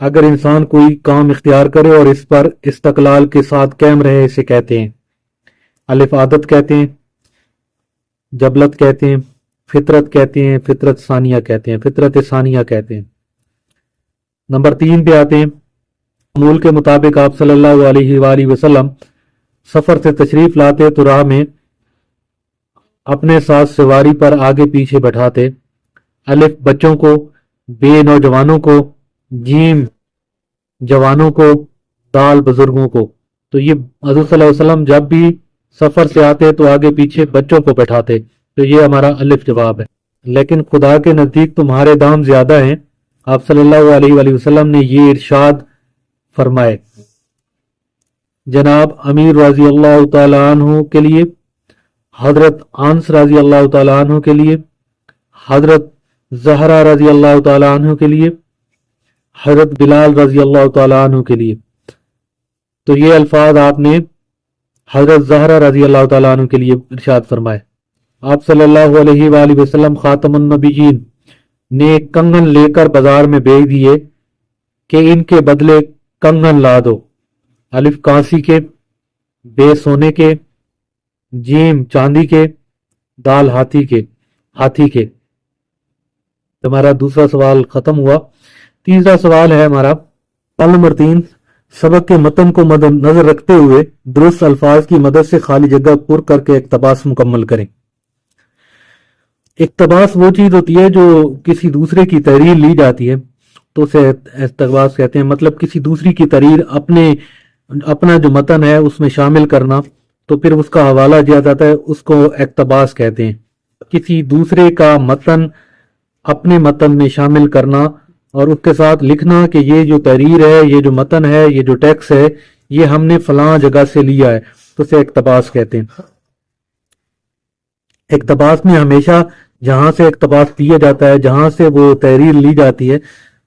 اگر انسان کوئی کام اختیار کرے اور اس پر استقلال کے ساتھ قائم رہے اسے کہتے ہیں الف عادت کہتے ہیں، جبلت کہتے ہیں، فطرت کہتے ہیں، فطرت ثانیہ کہتے ہیں، فطرت ثانیہ کہتے ہیں۔ نمبر 3 پہ آتے ہیں، معمول کے مطابق آپ صلی اللہ علیہ وآلہ وسلم سفر سے تشریف لاتے تو راہ میں اپنے ساتھ سواری پر آگے پیچھے بٹھاتے، الف بچوں کو، بے نوجوانوں کو، جیم جوانوں کو، دال بزرگوں کو۔ تو یہ حضور صلی اللہ علیہ وسلم جب بھی سفر سے آتے تو آگے پیچھے بچوں کو بٹھاتے، تو یہ ہمارا الف جواب ہے۔ لیکن خدا کے نزدیک تمہارے دام زیادہ ہیں، آپ صلی اللہ علیہ وآلہ وسلم نے یہ ارشاد فرمائے۔ جناب امیر رضی اللہ تعالی عنہ کے لیے، حضرت انس رضی اللہ تعالی عنہ کے لیے، حضرت زہرا رضی اللہ تعالی عنہ کے لیے، حضرت بلال رضی اللہ تعالی عنہ کے لیے۔ تو یہ الفاظ آپ نے حضرت زہرا رضی اللہ تعالی عنہ کے لیے ارشاد فرمائے۔ آپ صلی اللہ علیہ وآلہ وسلم خاتم النبیین نے کنگن لے کر بازار میں بیچ دیے کہ ان کے بدلے کنگن لا دو، الف کانسی کے، بے سونے کے، جیم چاندی کے، دال ہاتھی کے۔ ہمارا دوسرا سوال ختم ہوا۔ تیسرا سوال ہے ہمارا، سوال نمبر 3، سبق کے متن کو مد نظر رکھتے ہوئے درست الفاظ کی مدد سے خالی جگہ پر کر کے اقتباس مکمل کریں۔ اقتباس وہ چیز ہوتی ہے جو کسی دوسرے کی تحریر لی جاتی ہے تو اسے اقتباس کہتے ہیں، مطلب کسی دوسری کی تحریر اپنا جو متن ہے اس میں شامل کرنا، تو پھر اس کا حوالہ دیا جاتا ہے، اس کو اقتباس کہتے ہیں۔ کسی دوسرے کا متن اپنے متن میں شامل کرنا اور اس کے ساتھ لکھنا کہ یہ جو تحریر ہے، یہ جو متن ہے، یہ جو ٹیکس ہے، یہ ہم نے فلاں جگہ سے لیا ہے، تو اسے اقتباس کہتے ہیں۔ اقتباس میں ہمیشہ جہاں سے اقتباس دیا جاتا ہے، جہاں سے وہ تحریر لی جاتی ہے،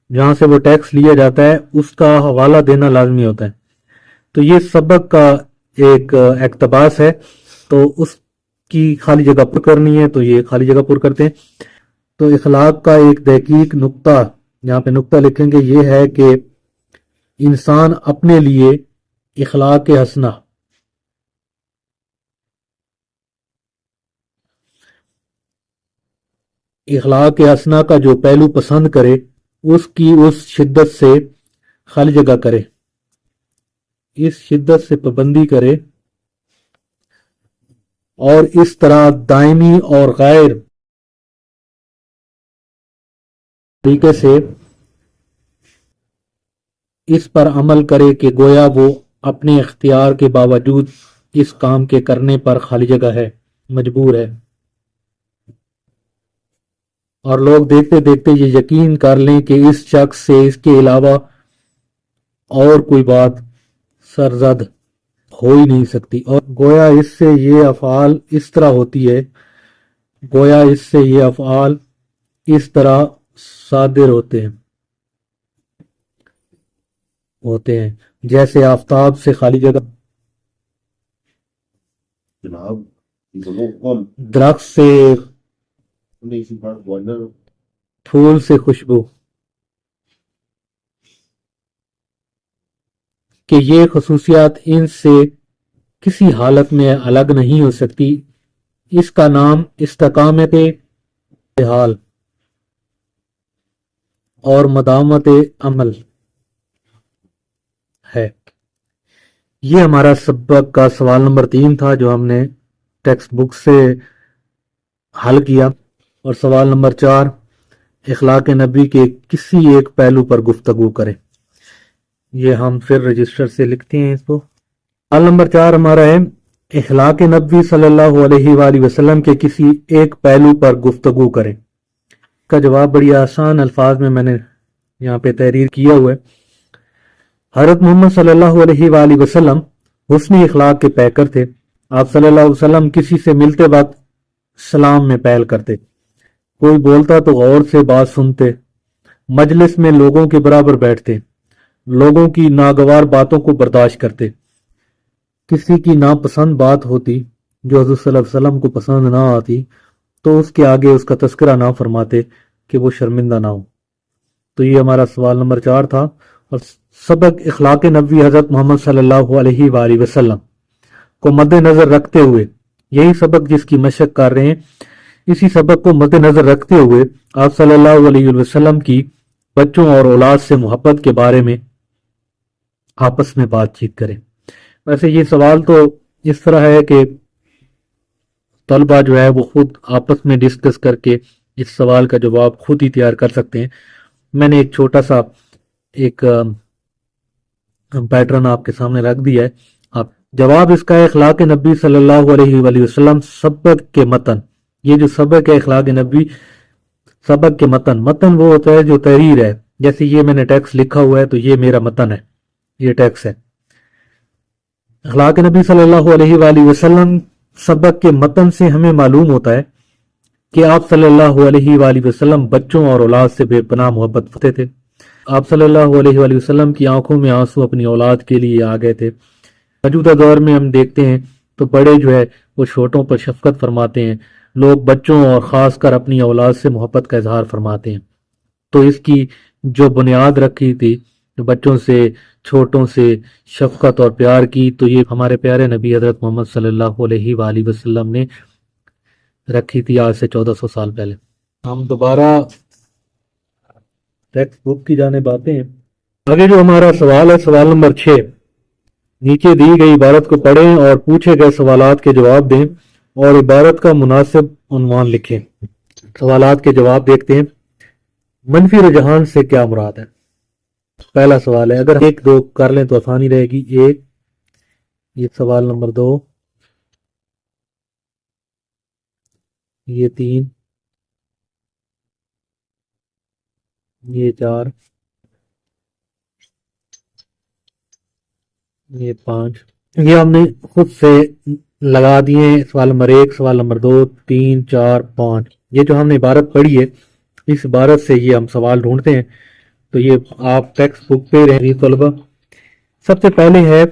جہاں سے وہ ٹیکس لیا جاتا ہے، اس کا حوالہ دینا لازمی ہوتا ہے۔ تو یہ سبق کا ایک اقتباس ہے، تو اس کی خالی جگہ پر کرنی ہے، تو یہ خالی جگہ پر کرتے ہیں۔ تو اخلاق کا ایک دقیق نقطہ، یہاں پہ نقطہ لکھیں گے، یہ ہے کہ انسان اپنے لیے اخلاق حسنہ، اخلاق حسنہ کا جو پہلو پسند کرے اس کی اس شدت سے خالی جگہ کرے، اس شدت سے پابندی کرے، اور اس طرح دائمی اور غیر طریقے سے اس پر عمل کرے کہ گویا وہ اپنے اختیار کے باوجود اس کام کے کرنے پر خالی جگہ ہے، مجبور ہے، اور لوگ دیکھتے دیکھتے یہ یقین کر لیں کہ اس شخص سے اس کے علاوہ اور کوئی بات سرزد ہو ہی نہیں سکتی، اور گویا اس سے یہ افعال اس طرح ہوتی ہے، گویا اس سے یہ افعال اس طرح صادر ہوتے ہیں جیسے آفتاب سے خالی جگہ، درخت سے پھول سے خوشبو، کہ یہ خصوصیات ان سے کسی حالت میں الگ نہیں ہو سکتی۔ اس کا نام استقامت حال اور مداومت عمل ہے۔ یہ ہمارا سبق کا سوال نمبر 3 تھا جو ہم نے ٹیکسٹ بک سے حل کیا، اور سوال نمبر 4، اخلاق نبی کے کسی ایک پہلو پر گفتگو کریں۔ یہ ہم پھر رجسٹر سے لکھتے ہیں اس کو۔ سوال نمبر 4 ہمارا ہے، اخلاق نبی صلی اللہ علیہ وآلہ وسلم کے کسی ایک پہلو پر گفتگو کریں۔ کا جواب بڑی آسان الفاظ میں نے یہاں پہ تحریر کیا ہوا ہے۔ حضرت محمد صلی اللہ علیہ وآلہ وسلم حسن اخلاق کے پیکر تھے۔ آپ صلی اللہ علیہ وسلم کسی سے ملتے وقت سلام میں پہل کرتے، کوئی بولتا تو غور سے بات سنتے، مجلس میں لوگوں کے برابر بیٹھتے، لوگوں کی ناگوار باتوں کو برداشت کرتے، کسی کی ناپسند بات ہوتی جو حضرت صلی اللہ علیہ وسلم کو پسند نہ آتی تو اس کے آگے اس کا تذکرہ نہ فرماتے کہ وہ شرمندہ نہ ہو۔ تو یہ ہمارا سوال نمبر 4 تھا، اور سبق اخلاق نبی حضرت محمد صلی اللہ علیہ وآلہ وسلم کو مد نظر رکھتے ہوئے، یہی سبق جس کی مشق کر رہے ہیں، اسی سبق کو مد نظر رکھتے ہوئے آپ صلی اللہ علیہ وسلم کی بچوں اور اولاد سے محبت کے بارے میں آپس میں بات چیت کریں۔ ویسے یہ سوال تو اس طرح ہے کہ طلبہ جو ہے وہ خود آپس میں ڈسکس کر کے اس سوال کا جواب خود ہی تیار کر سکتے ہیں۔ میں نے ایک چھوٹا سا ایک پیٹرن آپ کے سامنے رکھ دیا ہے۔ آپ جواب اس کا ہے اخلاق نبی صلی اللہ علیہ وآلہ وسلم سبق کے متن۔ یہ جو سبق ہے اخلاق نبی، سبق کے متن وہ ہوتا ہے جو تحریر ہے، جیسے یہ میں نے ٹیکسٹ لکھا ہوا ہے تو یہ میرا متن ہے، یہ ٹیکسٹ ہے۔ اخلاق نبی صلی اللہ علیہ وآلہ وسلم سبق کے متن سے ہمیں معلوم ہوتا ہے کہ آپ صلی اللہ علیہ وآلہ وسلم بچوں اور اولاد سے بے پناہ محبت کرتے تھے۔ آپ صلی اللہ علیہ وآلہ وسلم کی آنکھوں میں آنسو اپنی اولاد کے لیے آ گئے تھے۔ موجودہ دور میں ہم دیکھتے ہیں تو بڑے جو ہے وہ چھوٹوں پر شفقت فرماتے ہیں، لوگ بچوں اور خاص کر اپنی اولاد سے محبت کا اظہار فرماتے ہیں۔ تو اس کی جو بنیاد رکھی تھی بچوں سے، چھوٹوں سے شفقت اور پیار کی، تو یہ ہمارے پیارے نبی حضرت محمد صلی اللہ علیہ وآلہ وسلم نے رکھی تھی آج سے 1400 سال پہلے۔ ہم دوبارہ ٹیکسٹ بک کی جانب آتے ہیں۔ آگے جو ہمارا سوال ہے، سوال نمبر 6، نیچے دی گئی عبارت کو پڑھیں اور پوچھے گئے سوالات کے جواب دیں اور عبارت کا مناسب عنوان لکھیں۔ سوالات کے جواب دیکھتے ہیں۔ منفی رجحان سے کیا مراد ہے؟ پہلا سوال ہے، اگر ایک دو کر لیں تو آسانی رہے گی۔ ایک، یہ سوال نمبر 2، یہ 3، یہ 4، یہ 5۔ یہ ہم نے خود سے لگا دیے ہیں۔ سوال نمبر 1، سوال نمبر 2، 3، 4، 5۔ یہ جو ہم نے عبارت پڑھی ہے اس عبارت سے یہ ہم سوال ڈھونڈتے ہیں، تو یہ آپ ٹیکسٹ بک پہ رہی طلبہ۔ سب سے پہلے ہے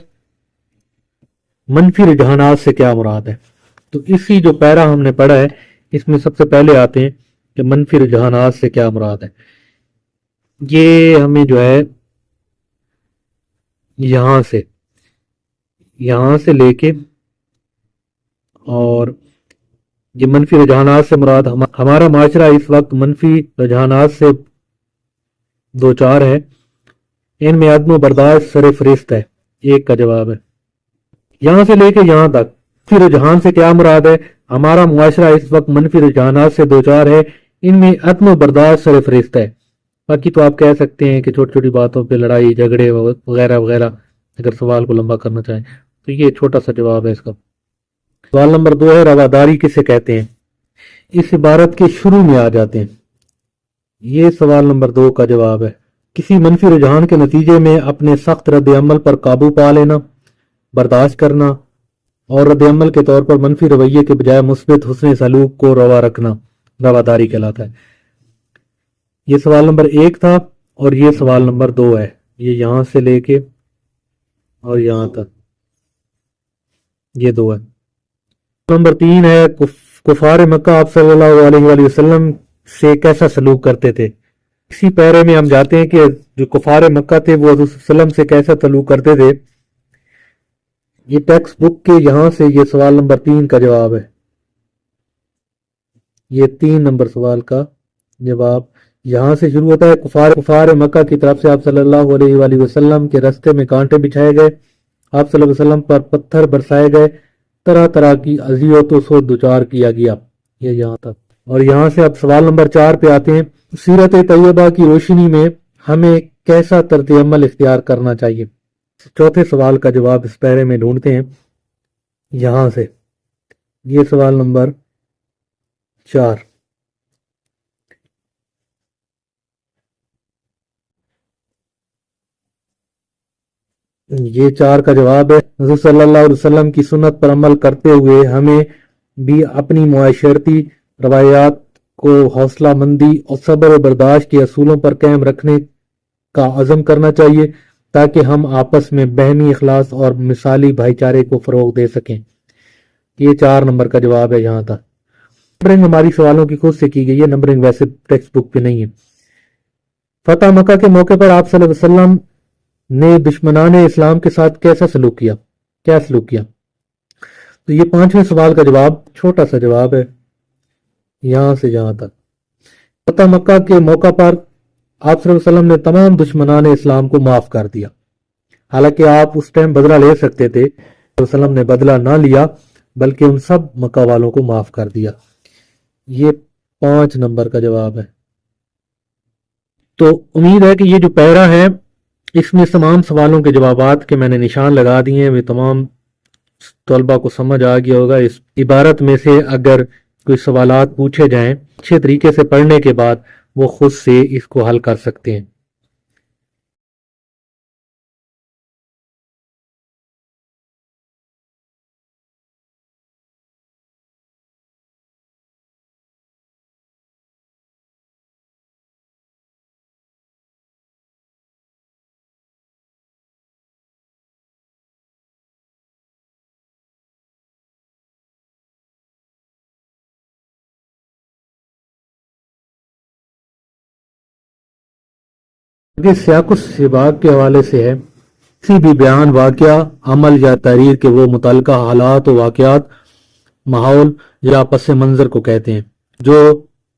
منفی رجحانات سے کیا مراد ہے، تو اسی جو پیرا ہم نے پڑھا ہے اس میں سب سے پہلے آتے ہیں کہ منفی رجحانات سے کیا مراد ہے۔ یہ ہمیں جو ہے یہاں سے لے کے، اور یہ منفی رجحانات سے مراد ہمارا معاشرہ اس وقت منفی رجحانات سے دو چار ہے، ان میں عدم و برداشت سر فہرست ہے۔ ایک کا جواب ہے یہاں سے لے کے یہاں تک۔ منفی رجحان سے کیا مراد ہے؟ ہمارا معاشرہ اس وقت منفی رجحانات سے دو چار ہے، ان میں عدم و برداشت سر فہرست ہے۔ باقی تو آپ کہہ سکتے ہیں کہ چھوٹی چھوٹی باتوں پہ لڑائی جھگڑے وغیرہ وغیرہ، اگر سوال کو لمبا کرنا چاہیں تو یہ چھوٹا سا جواب ہے اس کا۔ سوال نمبر 2 ہے، رواداری کسے کہتے ہیں؟ اس عبارت کے شروع میں آ جاتے ہیں۔ یہ سوال نمبر 2 کا جواب ہے۔ کسی منفی رجحان کے نتیجے میں اپنے سخت رد عمل پر قابو پا لینا، برداشت کرنا، اور رد عمل کے طور پر منفی رویے کے بجائے مثبت حسن سلوک کو روا رکھنا رواداری کہلاتا ہے۔ یہ سوال نمبر 1 تھا اور یہ سوال نمبر 2 ہے۔ یہ یہاں سے لے کے اور یہاں تک یہ 2 ہے۔ نمبر 3 ہے، کفار مکہ آپ صلی اللہ علیہ وآلہ وسلم سے کیسا سلوک کرتے تھے؟ اسی پیرے میں ہم جاتے ہیں کہ جو کفار مکہ تھے وہ حضور صلی اللہ علیہ وسلم سے کیسا سلوک کرتے تھے۔ یہ ٹیکسٹ بک کے یہاں سے یہ سوال نمبر 3 کا جواب ہے۔ یہ 3 نمبر سوال کا جواب یہاں سے شروع ہوتا ہے۔ کفار مکہ کی طرف سے آپ صلی اللہ علیہ وآلہ وسلم کے راستے میں کانٹے بچھائے گئے، آپ صلی اللہ علیہ وسلم پر پتھر برسائے گئے، طرح طرح کی اذیتوں سے دوچار کیا گیا۔ یہ یہاں تک، اور یہاں سے اب سوال نمبر 4 پہ آتے ہیں۔ سیرت طیبہ کی روشنی میں ہمیں کیسا طرز عمل اختیار کرنا چاہیے؟ چوتھے سوال کا جواب اس پیرے میں ڈھونڈتے ہیں یہاں سے۔ یہ سوال نمبر 4۔ یہ 4 کا جواب ہے۔ حضور صلی اللہ علیہ وسلم کی سنت پر عمل کرتے ہوئے ہمیں بھی اپنی معاشرتی روایات کو حوصلہ مندی اور صبر و برداشت کے اصولوں پر قائم رکھنے کا عزم کرنا چاہیے تاکہ ہم آپس میں باہمی اخلاص اور مثالی بھائی چارے کو فروغ دے سکیں۔ یہ 4 نمبر کا جواب ہے یہاں تک۔ نمبرنگ ہماری سوالوں کی خود سے کی گئی ہے، نمبرنگ ویسے ٹیکسٹ بک پہ نہیں ہے۔ فتح مکہ کے موقع پر آپ صلی اللہ علیہ وسلم نے دشمنان اسلام کے ساتھ کیا سلوک کیا؟ تو یہ 5ویں سوال کا جواب چھوٹا سا جواب ہے، یہاں سے جہاں تک۔ فتح مکہ کے موقع پر آپ صلی اللہ علیہ وسلم نے تمام دشمنان اسلام کو معاف کر دیا، حالانکہ آپ اس ٹائم بدلہ لے سکتے تھے، صلی اللہ علیہ وسلم نے بدلہ نہ لیا بلکہ ان سب مکہ والوں کو معاف کر دیا۔ یہ 5 نمبر کا جواب ہے۔ تو امید ہے کہ یہ جو پیرا ہے اس میں تمام سوالوں کے جوابات کے میں نے نشان لگا دیے ہیں، وہ تمام طلبہ کو سمجھ آ گیا ہوگا۔ اس عبارت میں سے اگر کوئی سوالات پوچھے جائیں اچھے طریقے سے پڑھنے کے بعد وہ خود سے اس کو حل کر سکتے ہیں۔ کہ سیاق السباق کے حوالے سے ہے، کسی بھی بیان، واقعہ، عمل یا تحریر کے وہ متعلقہ حالات و واقعات، ماحول یا پس منظر کو کہتے ہیں جو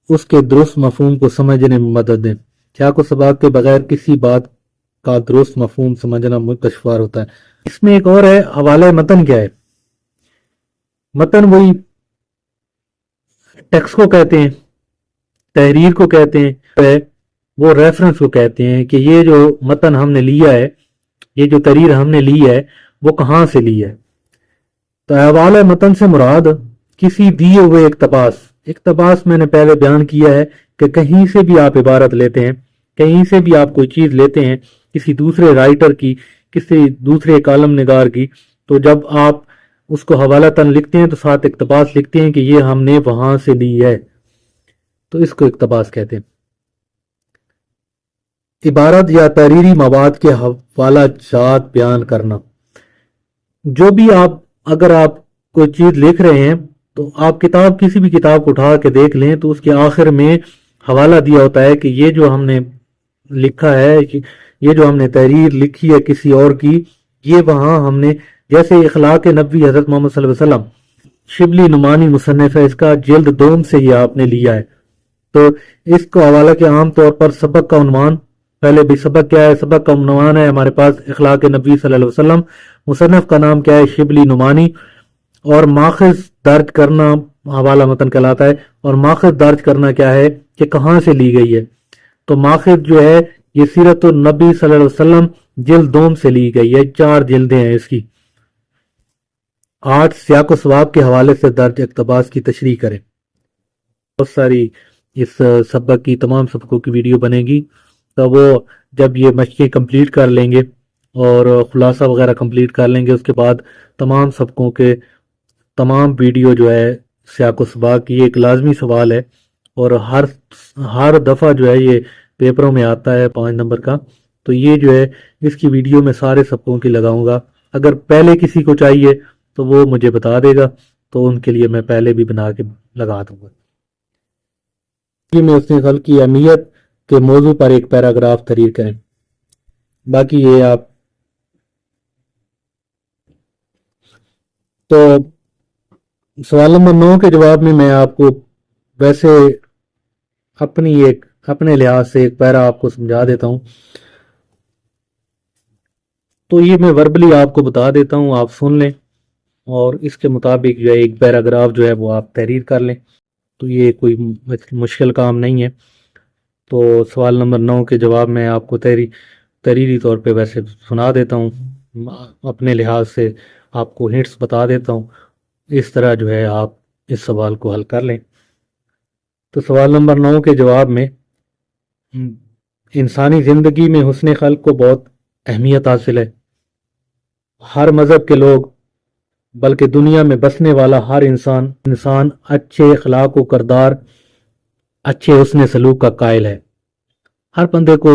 اس کے درست مفہوم کو سمجھنے میں مدد دیں۔ سیاق السباق کے بغیر کسی بات کا درست مفہوم سمجھنا دشوار ہوتا ہے۔ اس میں ایک اور ہے، حوالہ متن کیا ہے؟ متن وہی ٹیکسٹ کو کہتے ہیں، تحریر کو کہتے ہیں، وہ ریفرنس کو کہتے ہیں کہ یہ جو متن ہم نے لیا ہے، یہ جو تحریر ہم نے لی ہے وہ کہاں سے لی ہے۔ تو حوالہ متن سے مراد کسی دیے ہوئے اقتباس میں نے پہلے بیان کیا ہے کہ کہیں سے بھی آپ عبارت لیتے ہیں، کہیں سے بھی آپ کوئی چیز لیتے ہیں، کسی دوسرے رائٹر کی، کسی دوسرے کالم نگار کی، تو جب آپ اس کو حوالہ تن لکھتے ہیں تو ساتھ اقتباس لکھتے ہیں کہ یہ ہم نے وہاں سے لی ہے، تو اس کو اقتباس کہتے ہیں۔ عبارت یا تحریری مواد کے حوالہ جات بیان کرنا، جو بھی اگر آپ کوئی چیز لکھ رہے ہیں تو آپ کسی بھی کتاب کو اٹھا کے دیکھ لیں تو اس کے آخر میں حوالہ دیا ہوتا ہے کہ یہ جو ہم نے لکھا ہے، یہ جو ہم نے تحریر لکھی ہے کسی اور کی، یہ وہاں ہم نے، جیسے اخلاق نبوی حضرت محمد صلی اللہ علیہ وسلم، شبلی نعمانی مصنف ہے، اس کا جلد 2 سے یہ آپ نے لیا ہے۔ تو اس کو حوالہ کے عام طور پر سبق کا عنوان، پہلے بھی سبق کیا ہے، سبق کا عنوان ہے ہمارے پاس اخلاق نبی صلی اللہ علیہ وسلم، مصنف کا نام کیا ہے، شبلی نعمانی، اور ماخذ درج کرنا حوالہ متن کہلاتا ہے۔ اور ماخذ درج کرنا کیا ہے کہ کہاں سے لی گئی ہے، تو ماخذ جو ہے یہ سیرت النبی صلی اللہ علیہ وسلم جلد 2 سے لی گئی ہے، 4 جلدیں ہیں اس کی۔ 8 سیاق و سواب کے حوالے سے درج اقتباس کی تشریح کریں۔ بہت ساری اس سبق کی، تمام سبقوں کی ویڈیو بنے گی، تو وہ جب یہ مشقیں کمپلیٹ کر لیں گے اور خلاصہ وغیرہ کمپلیٹ کر لیں گے، اس کے بعد تمام سبقوں کے تمام ویڈیو جو ہے سیاق و سباق کی، یہ ایک لازمی سوال ہے اور ہر دفعہ جو ہے یہ پیپروں میں آتا ہے 5 نمبر کا، تو یہ جو ہے اس کی ویڈیو میں سارے سبقوں کی لگاؤں گا۔ اگر پہلے کسی کو چاہیے تو وہ مجھے بتا دے گا، تو ان کے لیے میں پہلے بھی بنا کے لگا دوں گا۔ میں اس نے خلق کی اہمیت کے موضوع پر ایک پیراگراف تحریر کریں، باقی یہ آپ تو سوال نمبر 9 کے جواب میں آپ کو ویسے اپنے لحاظ سے ایک پیرا آپ کو سمجھا دیتا ہوں، تو یہ میں وربلی آپ کو بتا دیتا ہوں، آپ سن لیں اور اس کے مطابق جو ہے ایک پیراگراف جو ہے وہ آپ تحریر کر لیں، تو یہ کوئی مشکل کام نہیں ہے۔ تو سوال نمبر 9 کے جواب میں آپ کو تحریری طور پہ ویسے سنا دیتا ہوں، اپنے لحاظ سے آپ کو ہنٹس بتا دیتا ہوں، اس طرح جو ہے آپ اس سوال کو حل کر لیں۔ تو سوال نمبر 9 کے جواب میں، انسانی زندگی میں حسن خلق کو بہت اہمیت حاصل ہے۔ ہر مذہب کے لوگ، بلکہ دنیا میں بسنے والا ہر انسان اچھے اخلاق و کردار، اچھے حسن سلوک کا قائل ہے۔ ہر بندے کو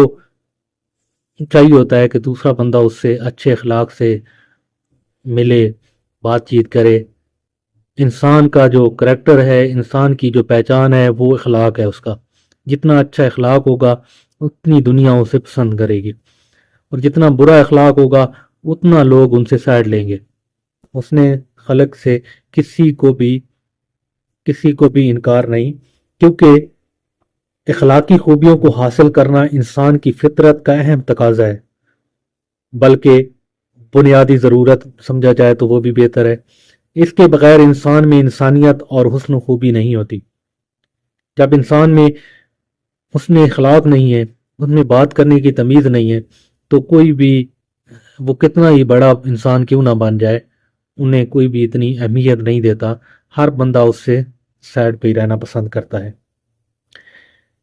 چاہیے ہوتا ہے کہ دوسرا بندہ اس سے اچھے اخلاق سے ملے، بات چیت کرے۔ انسان کا جو کریکٹر ہے، انسان کی جو پہچان ہے، وہ اخلاق ہے اس کا۔ جتنا اچھا اخلاق ہوگا اتنی دنیا اسے پسند کرے گی۔ اور جتنا برا اخلاق ہوگا اتنا لوگ ان سے سائڈ لیں گے۔ اس نے خلق سے کسی کو بھی انکار نہیں، کیونکہ اخلاقی خوبیوں کو حاصل کرنا انسان کی فطرت کا اہم تقاضا ہے، بلکہ بنیادی ضرورت سمجھا جائے تو وہ بھی بہتر ہے۔ اس کے بغیر انسان میں انسانیت اور حسن و خوبی نہیں ہوتی۔ جب انسان میں حسن اخلاق نہیں ہے، اس میں بات کرنے کی تمیز نہیں ہے، تو کوئی بھی وہ کتنا ہی بڑا انسان کیوں نہ بن جائے، انہیں کوئی بھی اتنی اہمیت نہیں دیتا، ہر بندہ اس سے سائڈ پہ ہی رہنا پسند کرتا ہے۔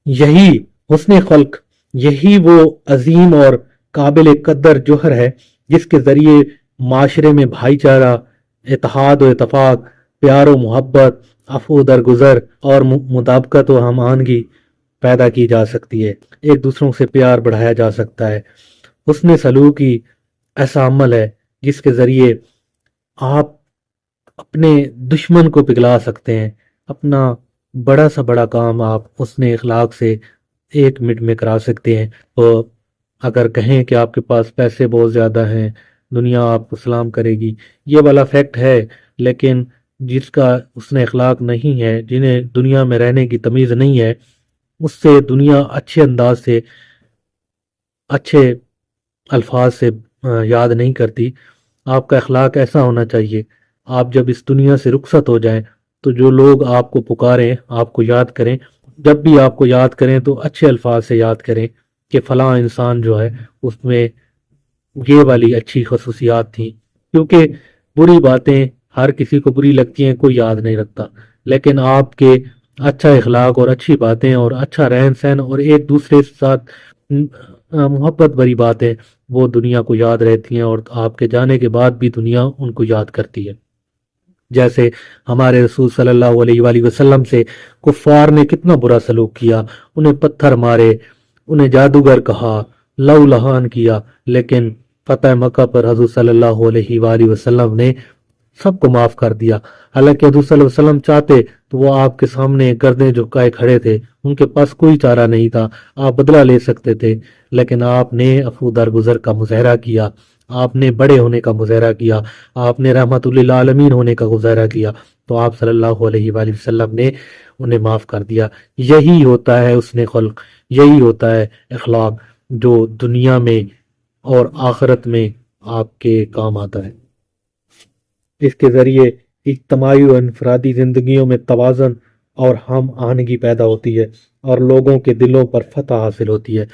یہی حسن خلق، یہی وہ عظیم اور قابل قدر جوہر ہے جس کے ذریعے معاشرے میں بھائی چارہ، اتحاد و اتفاق، پیار و محبت، عفو و درگزر اور مطابقت و ہم آہنگی پیدا کی جا سکتی ہے، ایک دوسروں سے پیار بڑھایا جا سکتا ہے۔ حسن سلوک ہی ایسا عمل ہے جس کے ذریعے آپ اپنے دشمن کو پگھلا سکتے ہیں، اپنا بڑا سا بڑا کام آپ حسن اخلاق سے 1 منٹ میں کرا سکتے ہیں۔ تو اگر کہیں کہ آپ کے پاس پیسے بہت زیادہ ہیں، دنیا آپ کو سلام کرے گی، یہ والا فیکٹ ہے، لیکن جس کا حسن اخلاق نہیں ہے، جنہیں دنیا میں رہنے کی تمیز نہیں ہے، اس سے دنیا اچھے انداز سے، اچھے الفاظ سے یاد نہیں کرتی۔ آپ کا اخلاق ایسا ہونا چاہیے، آپ جب اس دنیا سے رخصت ہو جائیں تو جو لوگ آپ کو پکاریں، آپ کو یاد کریں، جب بھی آپ کو یاد کریں تو اچھے الفاظ سے یاد کریں کہ فلاں انسان جو ہے اس میں یہ والی اچھی خصوصیات تھیں۔ کیونکہ بری باتیں ہر کسی کو بری لگتی ہیں، کوئی یاد نہیں رکھتا، لیکن آپ کے اچھا اخلاق اور اچھی باتیں اور اچھا رہن سہن اور ایک دوسرے کے ساتھ محبت بری باتیں وہ دنیا کو یاد رہتی ہیں، اور آپ کے جانے کے بعد بھی دنیا ان کو یاد کرتی ہے۔ جیسے ہمارے رسول صلی اللہ علیہ وآلہ وسلم سے کفار نے کتنا برا سلوک کیا، انہیں پتھر مارے، انہیں جادوگر کہا، لو لہان کیا، لیکن فتح مکہ پر حضور صلی اللہ علیہ وآلہ وسلم نے سب کو معاف کر دیا۔ حالانکہ حضور صلی اللہ علیہ وسلم چاہتے تو وہ آپ کے سامنے گردیں جھکائے کھڑے تھے، ان کے پاس کوئی چارہ نہیں تھا، آپ بدلہ لے سکتے تھے، لیکن آپ نے عفو درگزر کا مظاہرہ کیا، آپ نے بڑے ہونے کا مظاہرہ کیا، آپ نے رحمت للعالمین ہونے کا مظاہرہ کیا، تو آپ صلی اللہ علیہ وآلہ وسلم نے انہیں معاف کر دیا۔ یہی ہوتا ہے حسن خلق، یہی ہوتا ہے اخلاق جو دنیا میں اور آخرت میں آپ کے کام آتا ہے۔ اس کے ذریعے اجتماعی و انفرادی زندگیوں میں توازن اور ہم آہنگی پیدا ہوتی ہے اور لوگوں کے دلوں پر فتح حاصل ہوتی ہے۔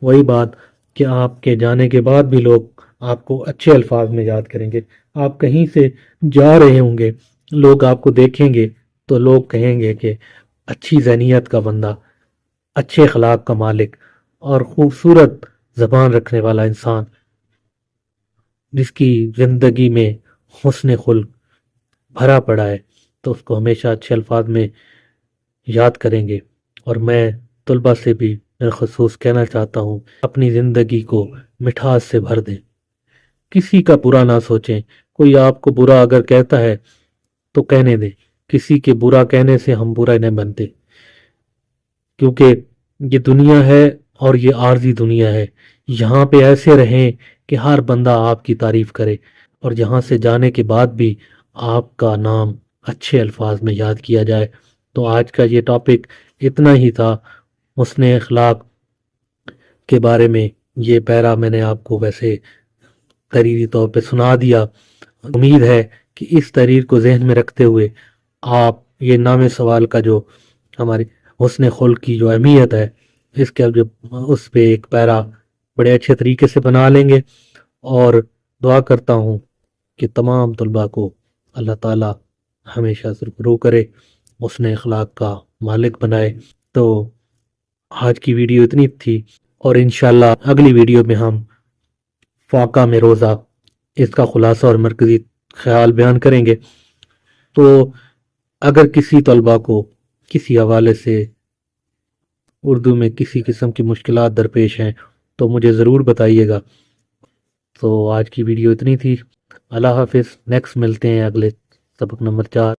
وہی بات کہ آپ کے جانے کے بعد بھی لوگ آپ کو اچھے الفاظ میں یاد کریں گے۔ آپ کہیں سے جا رہے ہوں گے، لوگ آپ کو دیکھیں گے تو لوگ کہیں گے کہ اچھی ذہنیت کا بندہ، اچھے اخلاق کا مالک اور خوبصورت زبان رکھنے والا انسان، جس کی زندگی میں حسن خلق بھرا پڑا ہے، تو اس کو ہمیشہ اچھے الفاظ میں یاد کریں گے۔ اور میں طلبہ سے بھی بالخصوص کہنا چاہتا ہوں، اپنی زندگی کو مٹھاس سے بھر دیں، کسی کا برا نہ سوچیں۔ کوئی آپ کو برا اگر کہتا ہے تو کہنے دیں، کسی کے برا کہنے سے ہم برا نہیں بنتے، کیونکہ یہ دنیا ہے اور یہ عارضی دنیا ہے۔ یہاں پہ ایسے رہیں کہ ہر بندہ آپ کی تعریف کرے، اور یہاں سے جانے کے بعد بھی آپ کا نام اچھے الفاظ میں یاد کیا جائے۔ تو آج کا یہ ٹاپک اتنا ہی تھا، حسن اخلاق کے بارے میں۔ یہ پیرا میں نے آپ کو ویسے تحریری طور پہ سنا دیا۔ امید ہے کہ اس تحریر کو ذہن میں رکھتے ہوئے آپ یہ نام سوال کا جو ہماری حسن خلق کی جو اہمیت ہے، اس پہ ایک پیرا بڑے اچھے طریقے سے بنا لیں گے۔ اور دعا کرتا ہوں کہ تمام طلباء کو اللہ تعالیٰ ہمیشہ سرفراز کرے، حسن اخلاق کا مالک بنائے۔ تو آج کی ویڈیو اتنی تھی، اور انشاءاللہ اگلی ویڈیو میں ہم فاقہ میں روزہ، اس کا خلاصہ اور مرکزی خیال بیان کریں گے۔ تو اگر کسی طلباء کو کسی حوالے سے اردو میں کسی قسم کی مشکلات درپیش ہیں تو مجھے ضرور بتائیے گا۔ تو آج کی ویڈیو اتنی تھی، اللہ حافظ، نیکسٹ ملتے ہیں اگلے سبق نمبر 4۔